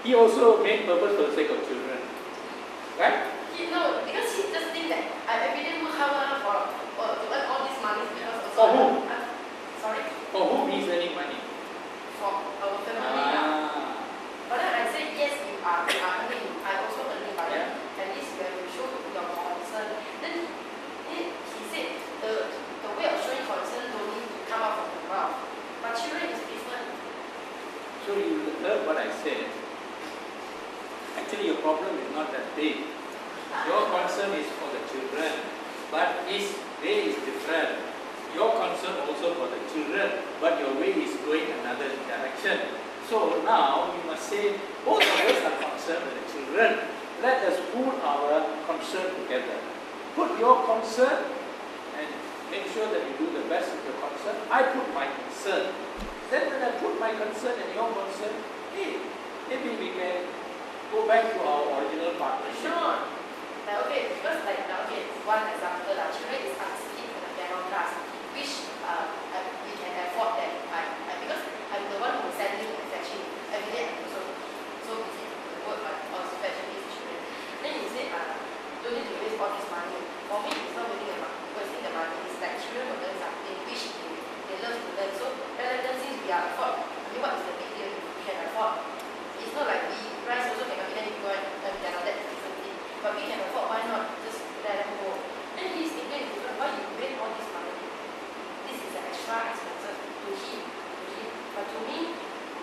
he also made purpose for the sake of children. Right? No, because he just think that I every day work hard to earn all this money because also. For who? Sorry? For whom he's earning money? For our family. But then I say yes, you are earning. I also earning, but then at least when you show your concern, then he said the way of showing concern don't need to come out from the mouth. But children is different. So you heard what I said. Actually, your problem is not that big. Your concern is for the children, but his way is different. Your concern also for the children, but your way is going another direction. So now you must say, both of us are concerned with the children. Let us pool our concern together. Put your concern and make sure that you do the best with your concern. I put my concern. Then when I put my concern and your concern, hey, maybe we can go back to our original partnership. Sure. Okay, because one example, children is asking for the piano class, which we can afford that. Because I'm the one who sending and fetching every day. I'm so busy with work, also fetching these children. Then he said, don't need to waste all this money. For me, it's not wasting the money. It's like children will learn something which they love to learn. So rather than since we are afford, what is the big deal if we can afford? It's not like we price also cannot be then you go and piano, that's different thing. But we can afford, why not just let them go? Then he's thinking, why you waste all this money? This is an extra expenses to him. But to me,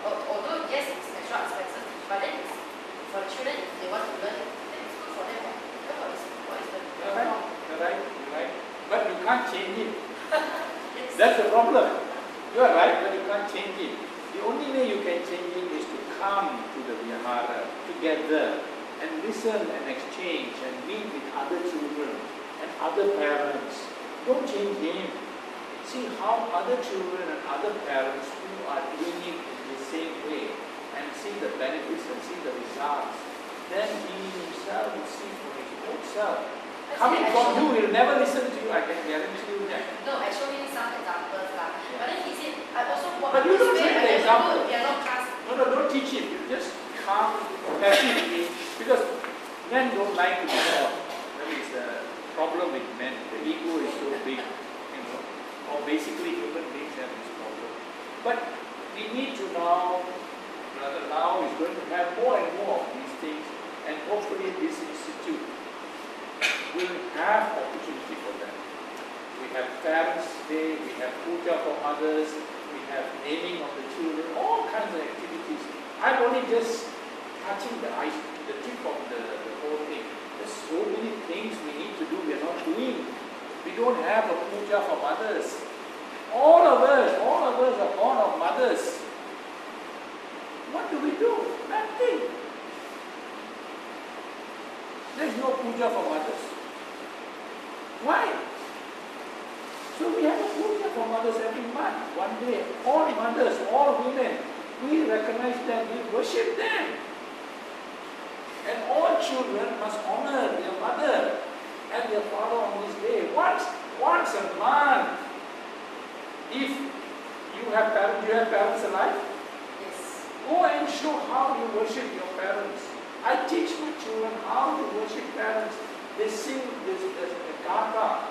although yes, it's extra expenses, but then it's for the children, if they want to learn, then it's good for them. Then what is the problem? You're right. But you can't change it. That's the problem. You are right, but you can't change it. The only way you can change it is to come to the vihara together and listen and exchange and meet with other children and other parents. Don't change him. See how other children and other parents who are doing it in the same way and see the benefits and see the results. Then he himself will see for his own self. Coming from you, will never listen to you, I can guarantee you that. No, I showed him some examples. But then he said, I also want but you don't say the example. No, don't teach him. You just calm passively. Because men don't like to be taught. That is the problem with men. The ego is so big, or basically human beings have this problem. But we need to now, Brother Now is going to have more and more of these things, and hopefully this institute will have opportunity for them. We have Parents' Day, we have puja for mothers, we have naming of the children, all kinds of activities. I'm only just touching the tip of the whole thing. There's so many things we need to do, we are not doing. We don't have a puja for mothers. All of us are born of mothers. What do we do? Nothing. There's no puja for mothers. Why? So we have a puja for mothers every month, one day. All mothers, all women, we recognize them, we worship them. And all children must honor their mother and their father on this day. Once a month. If you have parents alive? Yes. Go and show how you worship your parents. I teach my children how to worship parents. They sing this gatha.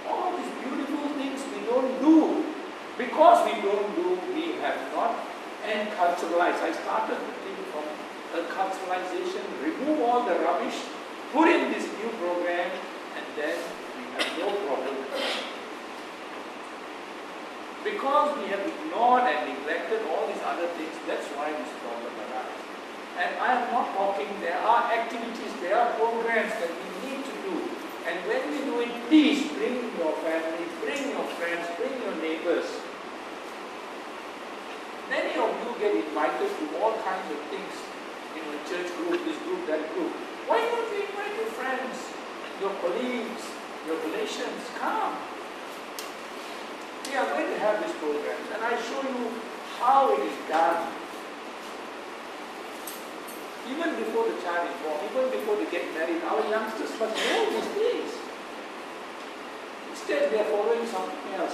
All these beautiful things we don't do. Because we don't do, we have not culturalized. I started the thing from culturalization, remove all the rubbish, put in this new program, and then we have no problem with it. Because we have ignored and neglected all these other things, that's why this problem arises. And I am not talking, there are activities, there are programs that we need to do. And when we do it, please bring your family, bring your friends, bring your neighbors. Many of you get invited to all kinds of things, church group, this group, that group. Why don't you invite your friends, your colleagues, your relations? Come. We are going to have this program, and I show you how it is done. Even before the child is born, even before they get married, our youngsters must know these things. Instead, they are following something else.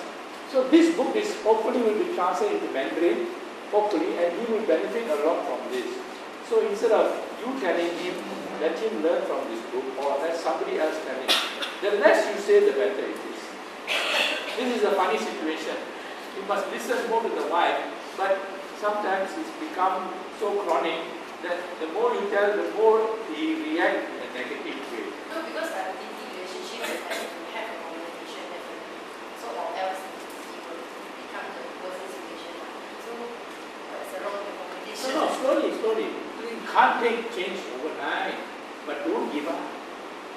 So this book is hopefully will be translated into Mandarin, hopefully, and he will benefit a lot from this. So instead of you telling him, let him learn from this book, or let somebody else tell him, the less you say, the better it is. This is a funny situation. You must listen more to the wife, but sometimes it's become so chronic that the more you tell, the more he reacts in a negative way. No, because I'm in the relationship that has to have a communication definitely. So or else it will become the worst situation. So it's a wrong communication. No, slowly. You can't take change overnight, but don't give up.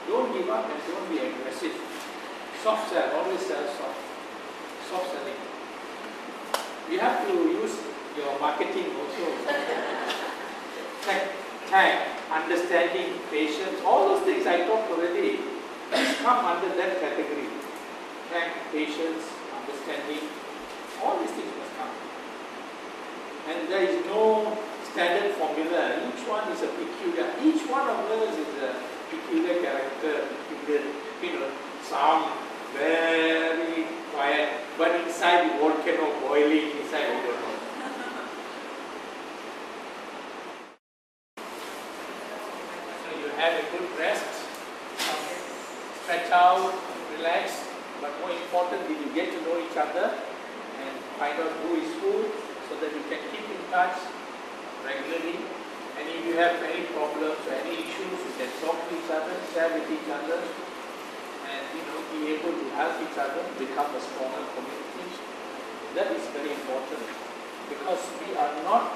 Don't give up and don't be aggressive. Soft sell, always sell soft. Soft selling. You have to use your marketing also. Tag, understanding, patience, all those things I talked already. These come under that category. Tag, patience, understanding, all these things must come. And there is no standard formula. Each one is a peculiar. Each one of us is a peculiar character, peculiar, some very quiet, but inside the volcano boiling, inside we don't know. So you have a good rest, stretch out, relax, but more importantly, you get to know each other and find out who is who, so that you can keep in touch regularly. And if you have any problems or any issues, you can talk to each other, share with each other, and be able to help each other become a stronger community. That is very important, because we are not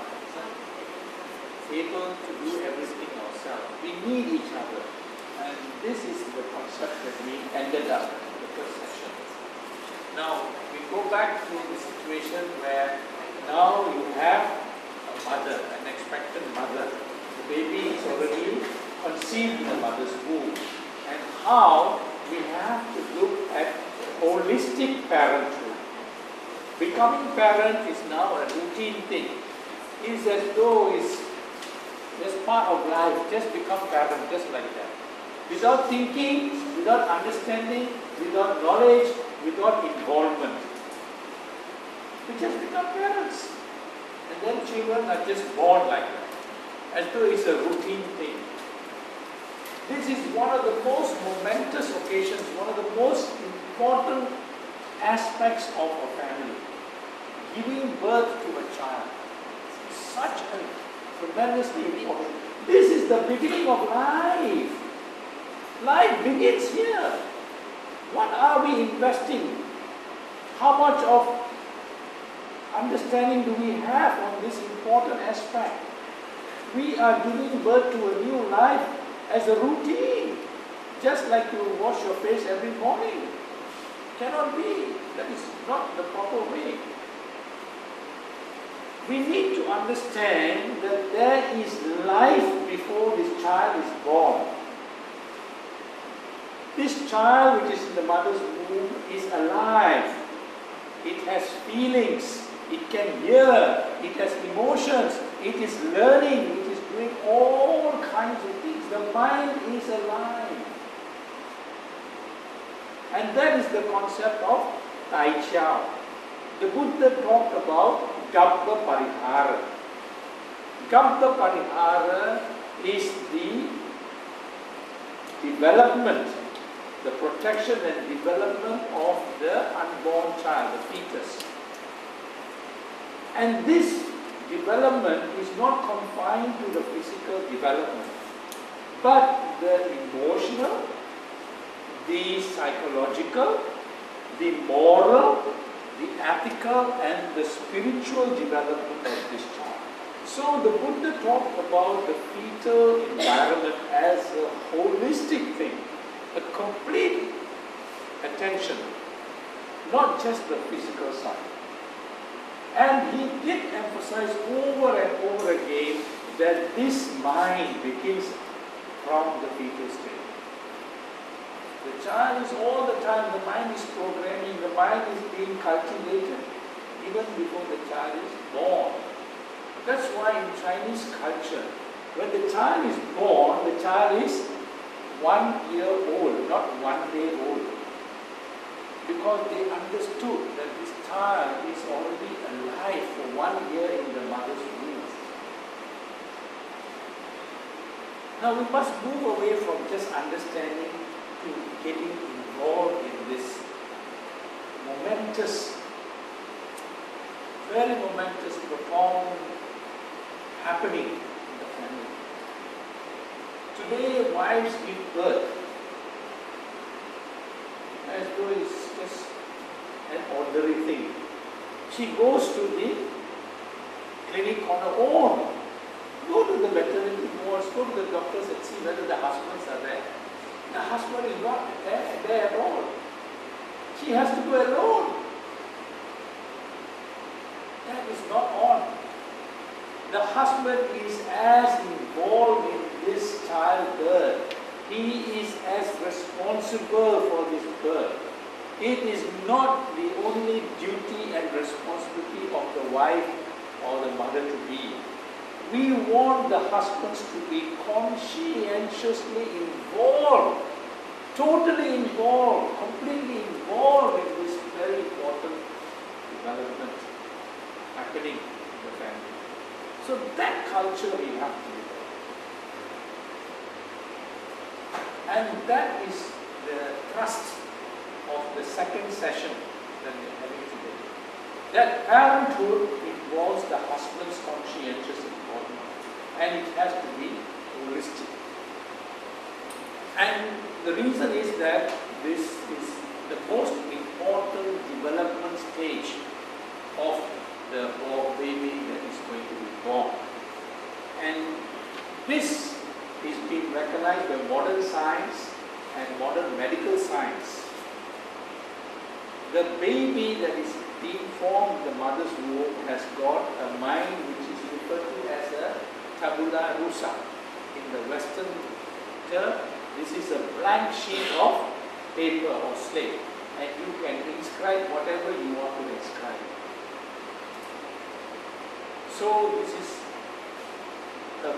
able to do everything ourselves. We need each other, and this is the concept that we ended up in the first session. Now we go back to the situation where now you have a mother, an expectant mother. The baby is already conceived in the mother's womb, and how we have to look at holistic parenthood. Becoming parent is now a routine thing. It's as though it's just part of life, just become parent, just like that. Without thinking, without understanding, without knowledge, without involvement. We just become parents. And then children are just born like that, as though it's a routine thing. This is one of the most momentous occasions, one of the most important aspects of a family. Giving birth to a child. Such a tremendously important. This is the beginning of life. Life begins here. What are we investing? How much of understanding do we have on this important aspect? We are giving birth to a new life as a routine, just like you wash your face every morning. Cannot be. That is not the proper way. We need to understand that there is life before this child is born. This child which is in the mother's womb is alive. It has feelings. It can hear. It has emotions. It is learning. It is doing all kinds of things. The mind is alive. And that is the concept of Tai Chiao. The Buddha talked about Gabba Parihara. Gabba Parihara is the development, the protection and development of the unborn child, the fetus. And this development is not confined to the physical development, but the emotional, the psychological, the moral, the ethical and the spiritual development of this child. So the Buddha talked about the fetal environment as a holistic thing, a complete attention, not just the physical side. And he did emphasize over and over again that this mind begins from the fetal state. The child is all the time, the mind is programming, the mind is being cultivated even before the child is born. That's why in Chinese culture, when the child is born, the child is 1 year old, not 1 day old. Because they understood that this child is already alive for 1 year in the mother's womb. Now we must move away from just understanding to getting involved in this momentous, very momentous, profound happening in the family. Today, wives give birth as though it's just an ordinary thing. She goes to the clinic on her own. Go to the veterinary wards, go to the doctors and see whether the husbands are there. The husband is not there at all. She has to go alone. That is not on. The husband is as involved in this childbirth. He is as responsible for this birth. It is not the only duty and responsibility of the wife or the mother to be. We want the husbands to be conscientiously involved, totally involved, completely involved in this very important development happening in the family. So that culture we have to develop. And that is the thrust of the second session that we are having today. That parenthood involves the husband's conscientious involvement, and it has to be holistic. And the reason is that this is the most important development stage of the baby that is going to be born. And this is being recognized by modern science and modern medical science. The baby that is being formed in the mother's womb has got a mind which is referred to as a tabula rasa. In the Western term, this is a blank sheet of paper or slate, and you can inscribe whatever you want to inscribe. So this is a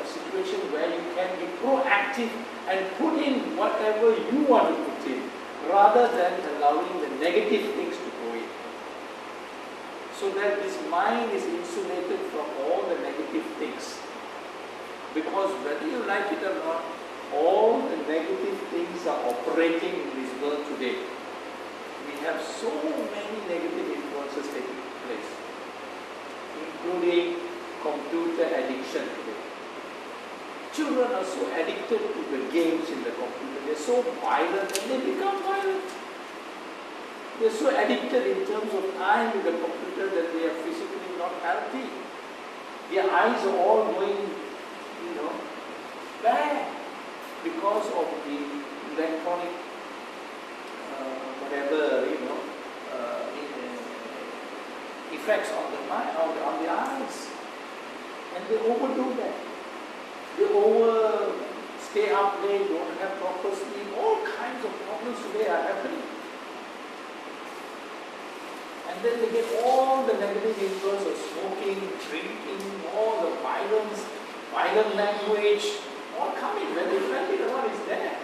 situation where you can be proactive and put in whatever you want to put in, rather than allowing the negative things to go in. So that this mind is insulated from all the negative things. Because whether you like it or not, all the negative things are operating in this world today. We have so many negative influences taking place, including computer addiction today. Children are so addicted to the games in the computer. They're so violent and they become violent. They're so addicted in terms of time with the computer that they are physically not healthy. Their eyes are all going, bad because of the electronic, effects on the mind, on the eyes. And they overdo that. They stay up late, don't have proper sleep. All kinds of problems today are happening. And then they get all the negative influence of smoking, drinking, all the violence, violent language, all coming. Whether you like it or not, is there.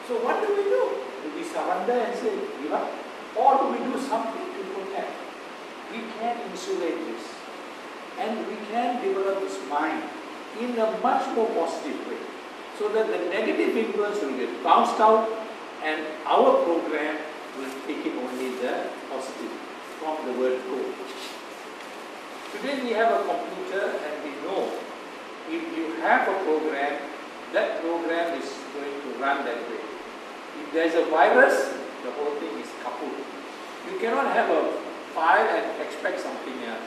So what do? Do we surrender and say, give up? Or do we do something to protect? We can insulate this. And we can develop this mind in a much more positive way, so that the negative influence will get bounced out and our program will take in only the positive from the word go. Today we have a computer and we know if you have a program, that program is going to run that way. If there is a virus, the whole thing is kaput. You cannot have a file and expect something else.